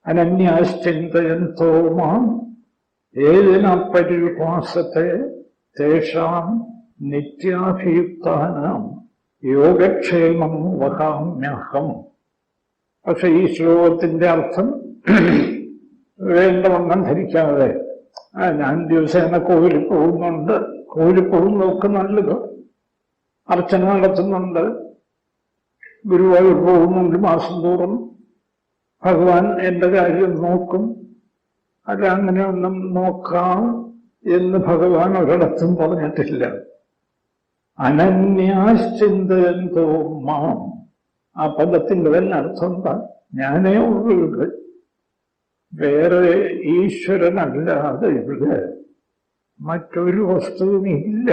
അനന്യാശ്ചിന്തയന്തോ മാം ഏതിന പര്യുപാസത്തെ തേഷാം നിത്യാഭിയുക്താനാം യോഗക്ഷേമം വഹാമ്യഹം. പക്ഷെ ഈ ശ്ലോകത്തിന്റെ അർത്ഥം വേണ്ടവണ്ണം ധരിക്കാതെ ഞാൻ ദിവസേന കോവിലിൽ പോകുന്നുണ്ട്, കോവിലിൽ പോകുന്നതൊക്കെ നല്ലത്, അർച്ചന നടത്തുന്നുണ്ട്, ഗുരുവായൂർ പോകുന്നുണ്ട് മാസം തോറും, ഭഗവാൻ എന്റെ കാര്യം നോക്കും, അല്ല അങ്ങനെയൊന്നും നോക്കാം എന്ന് ഭഗവാൻ ഒരിടത്തും പറഞ്ഞിട്ടില്ല. അനന്യാശ്ചിന്തയന്തോ മാം, ആ പദത്തിന്റെ തന്നെ അർത്ഥം എന്താ? ഞാനേ ഉള്ളൂ ഇവിടെ, വേറെ ഈശ്വരനല്ലാതെ ഇവിടെ മറ്റൊരു വസ്തുവും ഇല്ല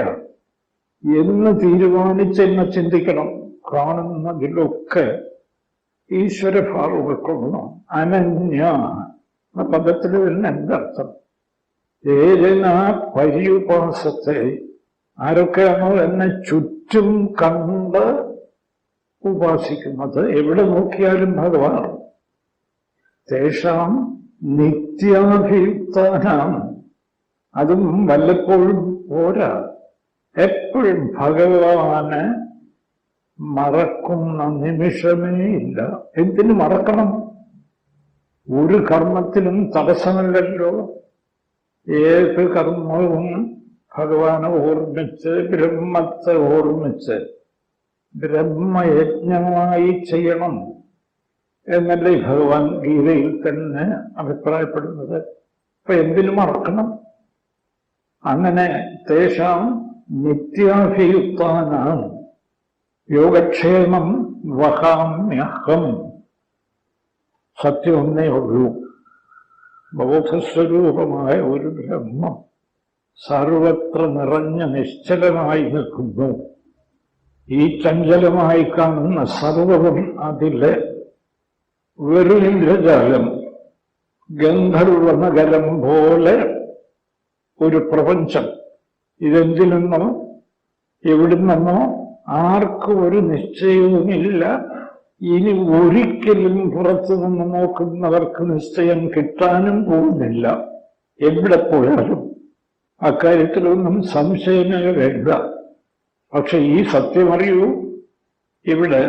എന്ന് തീരുമാനിച്ചെന്നെ ചിന്തിക്കണം. കാണുന്നതിലൊക്കെ ഈശ്വരഭാവം ഉൾക്കൊള്ളണം. അനന്യ എന്ന പദത്തിൽ തന്നെ എന്തർത്ഥം? ഏതിനാ പര്യുപാസത്തെ, ആരൊക്കെയാണോ എന്നെ ചുറ്റും കണ്ട് ഉപാസിക്കുന്നത്, എവിടെ നോക്കിയാലും ഭഗവാൻ, തേഷാം നിത്യാഭിയുക്താനാം, അതും വല്ലപ്പോഴും പോരാ, എപ്പോഴും ഭഗവാനെ മറക്കുന്ന നിമിഷമേ ഇല്ല. എന്തിനു മറക്കണം? ഒരു കർമ്മത്തിനും തടസ്സമില്ലല്ലോ. ഏത് കർമ്മവും ഭഗവാനെ ഓർമ്മിച്ച്, ബ്രഹ്മത്തെ ഓർമ്മിച്ച് ബ്രഹ്മയജ്ഞമായി ചെയ്യണം എന്നല്ലേ ഭഗവാൻ ഗീതയിൽ തന്നെ അഭിപ്രായപ്പെടുന്നത്. അപ്പൊ എന്തിനു മറക്കണം? അങ്ങനെ തേഷാം നിത്യാഭിയുക്താനാം യോഗക്ഷേമം വഹാമ്യഹം. സത്യം ഒന്നേ ഉള്ളൂ, ബോധസ്വരൂപമായ ഒരു ബ്രഹ്മം സർവത്ര നിറഞ്ഞ നിശ്ചലമായി നിൽക്കുന്നു. ഈ ചഞ്ചലമായി കാണുന്ന സർവവും അതിലെ വെറും ഇന്ദ്രജാലം, ഗന്ധർവ നഗരം പോലെ ഒരു പ്രപഞ്ചം. ഇതെന്തിൽ നിന്നോ എവിടുന്നോ ആർക്കും ഒരു നിശ്ചയവുമില്ല. ഇനി ഒരിക്കലും പുറത്തു നിന്ന് നോക്കുന്നവർക്ക് നിശ്ചയം കിട്ടാനും പോകുന്നില്ല. എവിടെ പോയാലും അക്കാര്യത്തിലൊന്നും സംശയമേ വേണ്ട. പക്ഷെ ഈ സത്യം അറിയൂ, ഇവിടെ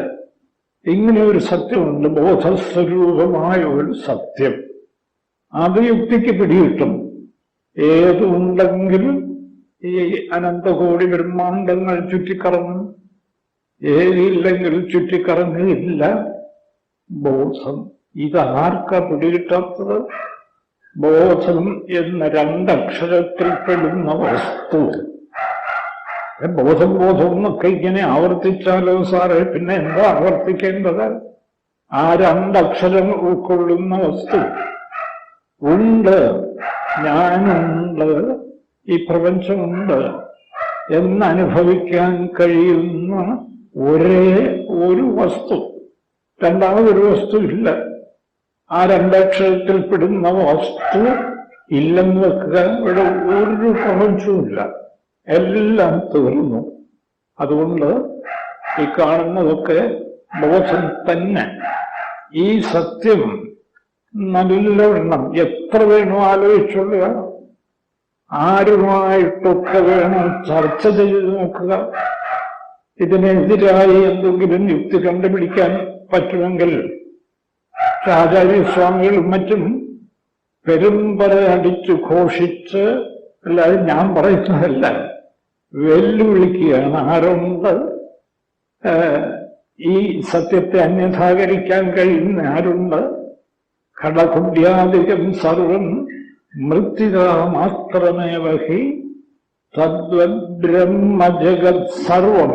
ഇങ്ങനെ ഒരു സത്യമുണ്ട്, ബോധസ്വരൂപമായ ഒരു സത്യം. അത് യുക്തിക്ക് പിടികിട്ടും. ഏതുണ്ടെങ്കിലും ഈ അനന്തകോടി ബ്രഹ്മാണ്ടങ്ങൾ ചുറ്റിക്കറങ്ങും, ഏതില്ലെങ്കിൽ ചുറ്റിക്കറങ്ങില്ല ബോധം. ഇതാർക്കാ പിടികിട്ടാത്തത്? ബോധം എന്ന രണ്ടക്ഷരത്തിൽപ്പെടുന്ന വസ്തു. ബോധം ബോധം എന്നൊക്കെ ഇങ്ങനെ ആവർത്തിച്ചാലോ സാറേ, പിന്നെ എന്താ ആവർത്തിക്കേണ്ടത്? ആ രണ്ടക്ഷരം ഉൾക്കൊള്ളുന്ന വസ്തു ഉണ്ട്, ഞാനുണ്ട്, ഈ പ്രപഞ്ചമുണ്ട് എന്നനുഭവിക്കാൻ കഴിയുന്ന ഒരേ ഒരു വസ്തു. രണ്ടാമതൊരു വസ്തു ഇല്ല. ആ രണ്ടക്ഷരത്തിൽപ്പെടുന്ന വസ്തു ഇല്ലെന്ന് വെക്കുക, ഇവിടെ ഒരു പ്രപഞ്ചവുമില്ല, എല്ലാം തീർന്നു. അതുകൊണ്ട് ഈ കാണുന്നതൊക്കെ ബോധം തന്നെ. ഈ സത്യം നല്ലവണ്ണം എത്ര വേണോ ആലോചിച്ചുള്ള, ആരുമായിട്ടൊക്കെ വേണം ചർച്ച ചെയ്ത് നോക്കുക. ഇതിനെതിരായി എന്തെങ്കിലും യുക്തി കണ്ടുപിടിക്കാൻ പറ്റുമെങ്കിൽ ആചാര്യസ്വാമികളും മറ്റും പെരുമ്പറ അടിച്ച് ഘോഷിച്ച്, അല്ലാതെ ഞാൻ പറയുന്നതല്ല, വെല്ലുവിളിക്കുകയാണ്. ആരുണ്ട് ഈ സത്യത്തെ അന്യഥാകരിക്കാൻ കഴിയുന്ന ആരുണ്ട്? ഘടകുണ്യാദികം സർവം മൃത്തികാ മാത്രമേവ ഹി തദ്ബ്രഹ്മജഗത് സർവം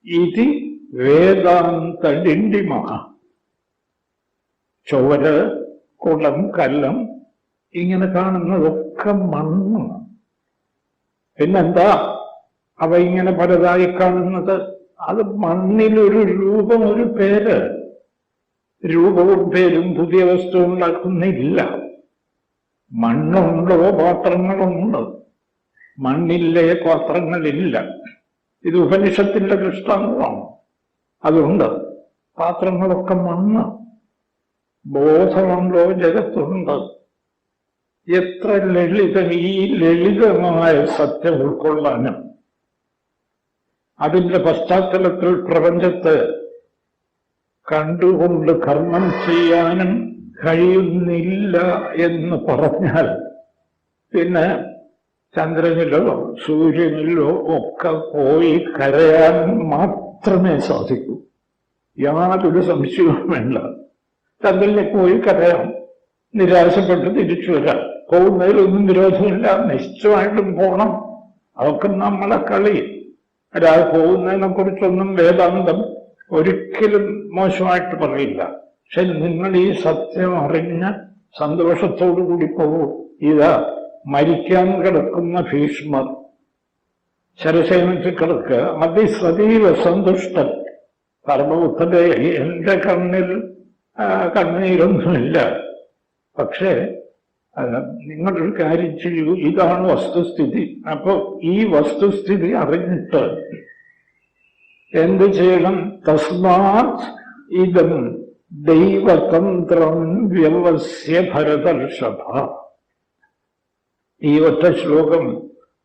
ഇതി വേദാന്തഡിണ്ടിമ. ചോര്, കുളം, കല്ലം ഇങ്ങനെ കാണുന്നതൊക്കെ മണ്ണ്. പിന്നെന്താ അവ ഇങ്ങനെ പലതായി കാണുന്നത്? അത് മണ്ണിലൊരു രൂപം, ഒരു പേര്. രൂപവും പേരും പുതിയ വസ്തു ഉണ്ടാക്കുന്നില്ല. മണ്ണുണ്ടോ? പാത്രങ്ങളുണ്ട്. മണ്ണില്ലേ? പാത്രങ്ങളില്ല. ഇത് ഉപനിഷത്തിന്റെ ദൃഷ്ടാന്തമാണ്. അതുകൊണ്ട് പാത്രങ്ങളൊക്കെ മണ്ണ്. ബോധമുണ്ടോ ജഗത്തുണ്ട്. എത്ര ലളിതം! ഈ ലളിതമായ സത്യം ഉൾക്കൊള്ളാനും അതിന്റെ പശ്ചാത്തലത്തിൽ പ്രപഞ്ചത്തെ കണ്ടുകൊണ്ട് കർമ്മം ചെയ്യാനും കഴിയുന്നില്ല എന്ന് പറഞ്ഞാൽ പിന്നെ ചന്ദ്രനിലോ സൂര്യനിലോ ഒക്കെ പോയി കരയാൻ മാത്രമേ സാധിക്കൂ. യാതൊരു സംശയവും വേണ്ട. ചന്ദ്രനിലേക്ക് പോയി കരയാം, നിരാശപ്പെട്ട് തിരിച്ചു വരാം. പോകുന്നതിലൊന്നും വിരോധമില്ല, നിശ്ചയമായിട്ടും പോകണം. അതൊക്കെ നമ്മളെ കളി. ഒരാൾ പോകുന്നതിനെ കുറിച്ചൊന്നും വേദാന്തം ഒരിക്കലും മോശമായിട്ട് പറയില്ല. പക്ഷെ നിങ്ങൾ ഈ സത്യം അറിഞ്ഞ് സന്തോഷത്തോടു കൂടി പോകൂ. ഇതാ മരിക്കാൻ കിടക്കുന്ന ഭീഷ്മർ ശരസേനത്തിൽ കിടക്കുക, അതിസതീവ സന്തുഷ്ടൻ. പരമബുദ്ധന്റെ എന്റെ കണ്ണിൽ കണ്ണീരൊന്നുമില്ല. പക്ഷേ നിങ്ങളൊരു കാര്യം ചെയ്യൂ, ഇതാണ് വസ്തുസ്ഥിതി. അപ്പൊ ഈ വസ്തുസ്ഥിതി അറിഞ്ഞിട്ട് എന്ത് ചെയ്യണം? തസ്മാത് ഇദം ദൈവതന്ത്രം വ്യവസ്യ ഭരതർഷഭ. ഈ ഒറ്റ ശ്ലോകം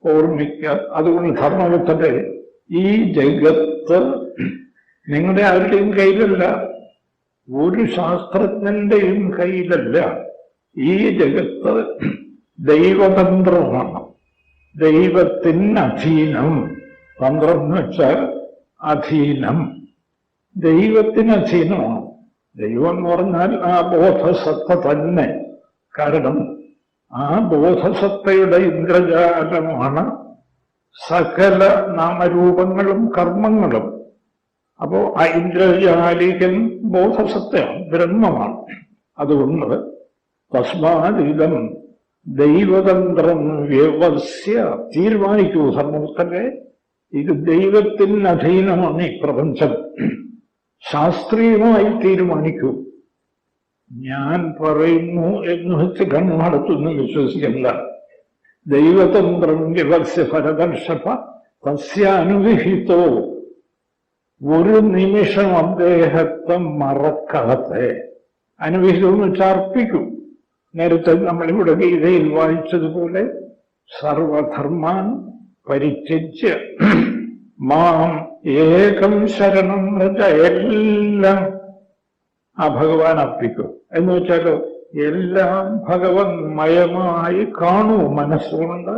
ഓർമ്മിക്കുക. അതുകൊണ്ട് ധർമ്മബുദ്ധന്റെ ഈ ജഗത്ത് നിങ്ങളുടെ ആരുടെയും കയ്യിലല്ല, ഒരു ശാസ്ത്രജ്ഞന്റെയും കയ്യിലല്ല. ഈ ജഗത്ത് ദൈവതന്ത്രമാണ്, ദൈവത്തിന് അധീനം. തന്ത്രം എന്ന് വെച്ചാൽ അധീനം, ദൈവത്തിന് അധീനമാണ്. ദൈവം എന്ന് പറഞ്ഞാൽ ആ ബോധസത്ത തന്നെ. കാരണം ആ ബോധസത്തയുടെ ഇന്ദ്രജാലമാണ് സകല നാമരൂപങ്ങളും കർമ്മങ്ങളും. അപ്പോ ആ ഇന്ദ്രജാലികൻ ബോധസത്തയാണ്, ബ്രഹ്മമാണ്. അതുകൊണ്ട് തസ്മാദിദം ദൈവതന്ത്രം വ്യവസ്യ. തീരുമാനിക്കൂ ധർമ്മപുത്രരെ, ഇത് ദൈവത്തിന് അധീനമാണ് ഈ പ്രപഞ്ചം. ശാസ്ത്രീയമായി തീരുമാനിക്കൂ. ഞാൻ പറയുന്നു എന്ന് വെച്ച് കണ്ണടത്തൊന്നും വിശ്വസിക്കല്ല. ദൈവതന്ത്രം വ്യവസ്യ ഭരതർഷഭ തസ്യാനുവിഹിതോ. ഒരു നിമിഷം അദ്ദേഹത്തെ മറക്കാതെ, അനുവിഹിതം എന്ന് വെച്ചാൽ അർപ്പിക്കൂ. നേരത്തെ നമ്മളിവിടെ ഗീതയിൽ വായിച്ചതുപോലെ സർവധർമാൻ പരിത്യജ്യ മാം ഏകം ശരണം വ്രജ. എല്ലാം ആ ഭഗവാൻ അർപ്പിക്കൂ. എന്ന് വെച്ചാലോ എല്ലാം ഭഗവന്മയമായി കാണൂ മനസ്സുകൊണ്ട്.